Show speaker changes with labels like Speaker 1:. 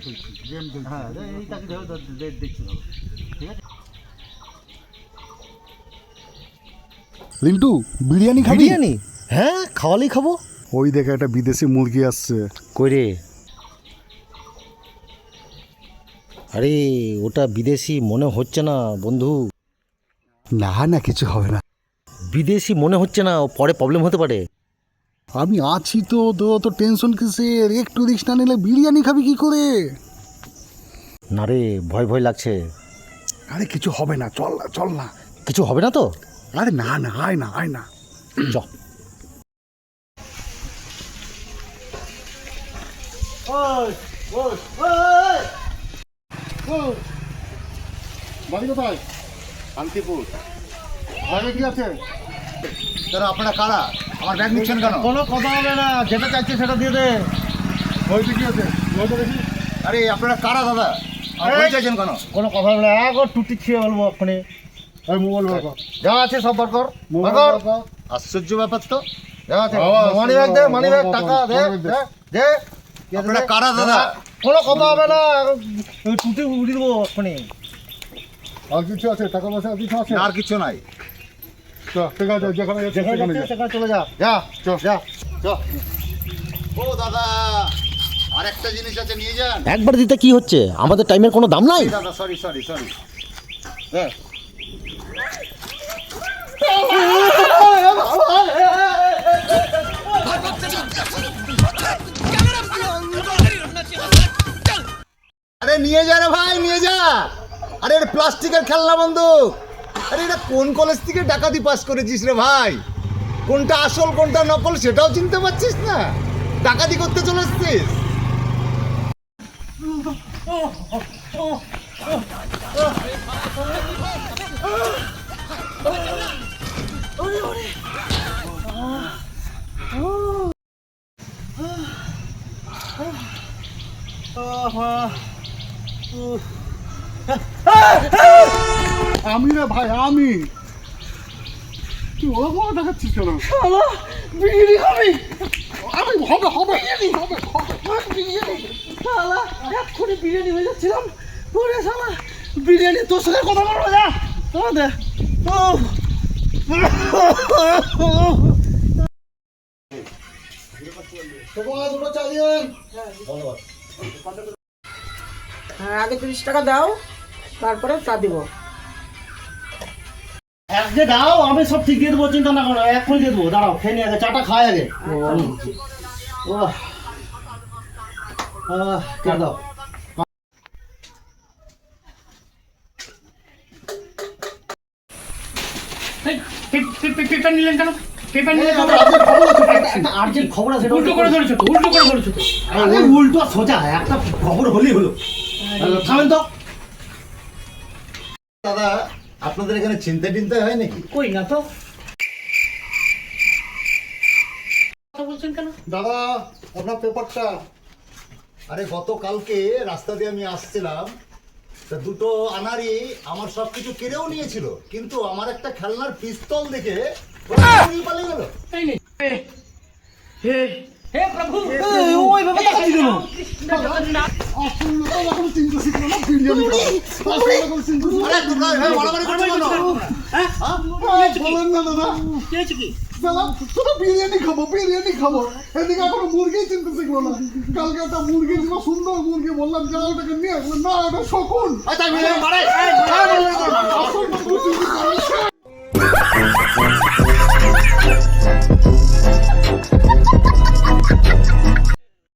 Speaker 1: হ্যাঁ এইটাকে দেখছি ভালো, ঠিক আছে।
Speaker 2: লিন্টু বিরিয়ানি খাবি?
Speaker 3: বিরিয়ানি? হ্যাঁ, খাওয়ালেই খাবো।
Speaker 2: ওই দেখে একটা বিদেশি মুরগি আসছে।
Speaker 3: কই রে? আরে ওটা বিদেশি মনে হচ্ছে না বন্ধু।
Speaker 2: না না, কিছু হবে না।
Speaker 3: বিদেশি মনে হচ্ছে না, পরে প্রবলেম হতে পারে।
Speaker 2: আমি আছি তো, তো টেনশন কিসের? একটু রিস্ক না নিলে বিরিয়ানি খাবি কি করে?
Speaker 3: না রে, ভয় ভয় লাগছে।
Speaker 2: আরে কিছু হবে না, চল না চল না।
Speaker 3: কিছু হবে না তো?
Speaker 2: আরে না না, আয় না আয় না।
Speaker 3: চ।
Speaker 2: বাড়ি কোথায়?
Speaker 1: শান্তিপুর।
Speaker 2: ব্যাগে কি আছে?
Speaker 1: দাদা আপনারা কারা? আমার ব্যাগ নিচ্ছেন কেন?
Speaker 3: কোনো কথা হবে না, যেটা চাইছে সেটা দিয়ে দে।
Speaker 2: বইতে কি আছে? বইতে দেখি।
Speaker 1: আরে আপনারা কারা দাদা? আমার বই চাইছেন কেন?
Speaker 3: কোনো কথা হবে না, একবার টুটি খেয়ে বলবো এক্ষুনি।
Speaker 2: ওই মোবাইল বার কর।
Speaker 3: যা আছে সব বার কর।
Speaker 2: মোবাইল
Speaker 3: বার কর।
Speaker 2: বার কর।
Speaker 1: আশ্চর্য ব্যাপার তো।
Speaker 3: যা আছে
Speaker 2: বাবা,
Speaker 3: মানি ব্যাগ দে, মানি ব্যাগ,
Speaker 2: বাবা,
Speaker 3: টাকা দে,
Speaker 2: মানি ব্যাগ দে।
Speaker 3: দে, দে।
Speaker 1: আপনারা কারা দাদা?
Speaker 3: কোনো কথা হবে না, টুটি উড়িয়ে দেবো এক্ষুনি।
Speaker 2: আর কিছু আছে? টাকা পয়সা আর কিছু আছে?
Speaker 1: আর কিছু নাই।
Speaker 2: চল, ঠিক আছে, যেখানে যাচ্ছিস
Speaker 3: যেখানে
Speaker 2: সেখানে
Speaker 3: যাচ্ছে
Speaker 2: যা।
Speaker 3: সেখানে চলে যা। যা
Speaker 2: চল।
Speaker 3: যা।
Speaker 1: ও দাদা, আর একটা জিনিস আছে, নিয়ে যান।
Speaker 3: একবার দিতে কি হচ্ছে? আমাদের টাইমের কোনো দাম নাই।
Speaker 1: দাদা সরি সরি সরি। আরে নিয়ে যা রে ভাই, নিয়ে যা। আরে এটা প্লাস্টিকের খেলনা বন্দুক। আরে এটা কোন কলেজ থেকে ডাকাতি পাস করেছিস রে ভাই? কোনটা আসল কোনটা নকল সেটাও চিনতে পারছিস না? ডাকাতি করতে চলে এসছিস?
Speaker 2: আমি রে ভাই, আমি। তুই ওরকম করে দেখাচ্ছিস কেন?
Speaker 4: বিরিয়ানি খাবি?
Speaker 2: আমি হবে হবে হবে।
Speaker 4: বিরিয়ানি শালা, এক্ষুনি বিরিয়ানি হয়ে যাচ্ছিলাম। ওরে শালা, বিরিয়ানি তোর সঙ্গে কথা বলবো যা তোমাদের।
Speaker 2: দুটো চালিয়ে।
Speaker 4: হ্যাঁ, আগে 30 টাকা দাও, তারপরে চা দিব।
Speaker 3: এক যে দাও, আমি সব ঠিক দিয়ে দেবো, চিন্তা না করো, এক্ষুনি দিয়ে দেবো। দাঁড়াও, খেয়ে নিয়ে আগে, চাটা খাই আগে। ও চা দাও।
Speaker 4: পেপার নিলেন কেন? পেপার নিলে
Speaker 3: আর্জেন্ট খবর আছে।
Speaker 4: উল্টো করে ধরেছো তো, উল্টো করে ধরেছো তো।
Speaker 3: আরে উল্টো আর সোজা, একটা খবর হলেই হলো। থামেন তো।
Speaker 1: দাদা আপনাদের এখানে চিন্তা টিন্তা হয় নাকি?
Speaker 4: কই না তো। কথা বলছেন কেন?
Speaker 2: দাদা আপনার পেপারটা।
Speaker 1: আরে গতকালকে রাস্তা দিয়ে আমি আসছিলাম, তা দুটো আনারি আমার সব কিছু কেড়েও নিয়েছিল, কিন্তু আমার একটা খেলনার পিস্তল দেখে ওরা চুরি পালিয়ে গেল।
Speaker 4: এই নে। হে হে প্রভু,
Speaker 3: ওই ব্যাপারটা কাটি দিল।
Speaker 2: আসল লোক এখন চিন্তা শিখলো না, বিরিয়ানি খাবো। আসল লোক চিন্তা শিখলো।
Speaker 1: আরে তোমরা এভাবে মারামারি করছো কেন?
Speaker 2: বলেন না দাদা।
Speaker 4: কি হয়েছে কি?
Speaker 2: দাদা শুধু বিরিয়ানি খাবো, বিরিয়ানি খাবো। এদিকে এখনো মুরগি চিনতে শিখলো না। কালকে একটা মুরগি ছিল, সুন্দর মুরগি, বললাম যা ওটাকে নিয়ে আসবো, না ওটা শকুন।
Speaker 1: আচ্ছা, আমি মারাই।